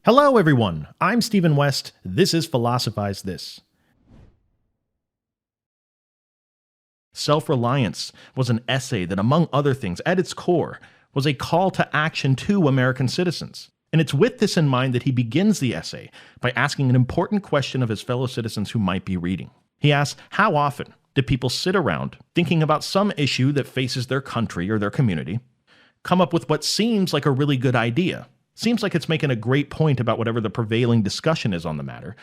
Hello everyone, I'm Stephen West, this is Philosophize This. Self-Reliance was an essay that, among other things, at its core, was a call to action to American citizens. And it's with this in mind that he begins the essay by asking an important question of his fellow citizens who might be reading. He asks, how often do people sit around thinking about some issue that faces their country or their community, come up with what seems like a really good idea, seems like it's making a great point about whatever the prevailing discussion is on the matter,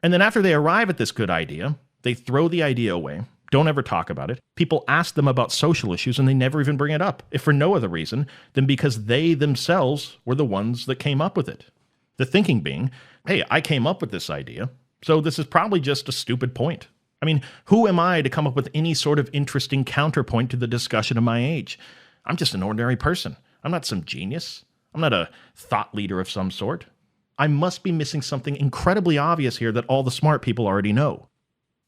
and then after they arrive at this good idea, they throw the idea away, don't ever talk about it. People ask them about social issues and they never even bring it up, if for no other reason than because they themselves were the ones that came up with it. The thinking being, hey, I came up with this idea, so this is probably just a stupid point. I mean, who am I to come up with any sort of interesting counterpoint to the discussion of my age? I'm just an ordinary person. I'm not some genius. I'm not a thought leader of some sort. I must be missing something incredibly obvious here that all the smart people already know.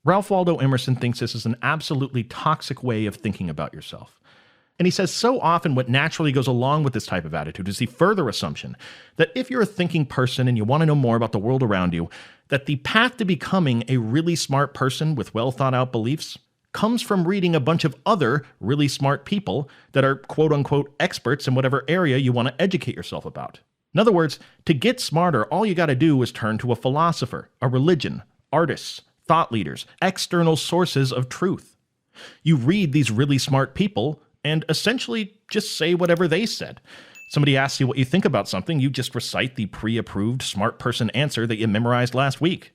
Ralph Waldo Emerson thinks this is an absolutely toxic way of thinking about yourself. And he says so often what naturally goes along with this type of attitude is the further assumption that if you're a thinking person and you want to know more about the world around you, that the path to becoming a really smart person with well thought out beliefs comes from reading a bunch of other really smart people that are quote-unquote experts in whatever area you want to educate yourself about. In other words, to get smarter, all you got to do is turn to a philosopher, a religion, artists, thought leaders, external sources of truth. You read these really smart people and essentially just say whatever they said. Somebody asks you what you think about something, you just recite the pre-approved smart person answer that you memorized last week.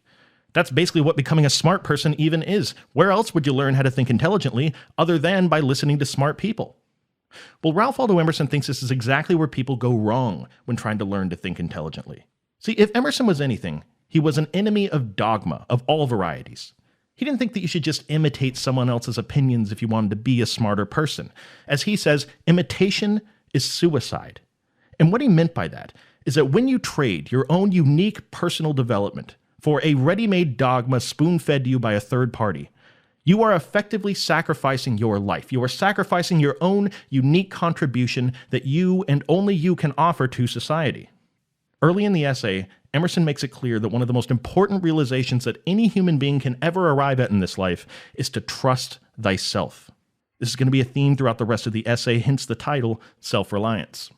That's basically what becoming a smart person even is. Where else would you learn how to think intelligently other than by listening to smart people? Well, Ralph Waldo Emerson thinks this is exactly where people go wrong when trying to learn to think intelligently. See, if Emerson was anything, he was an enemy of dogma of all varieties. He didn't think that you should just imitate someone else's opinions if you wanted to be a smarter person. As he says, imitation is suicide. And what he meant by that is that when you trade your own unique personal development for a ready-made dogma spoon-fed to you by a third party, you are effectively sacrificing your life. You are sacrificing your own unique contribution that you and only you can offer to society. Early in the essay, Emerson makes it clear that one of the most important realizations that any human being can ever arrive at in this life is to trust thyself. This is going to be a theme throughout the rest of the essay, hence the title, Self-Reliance.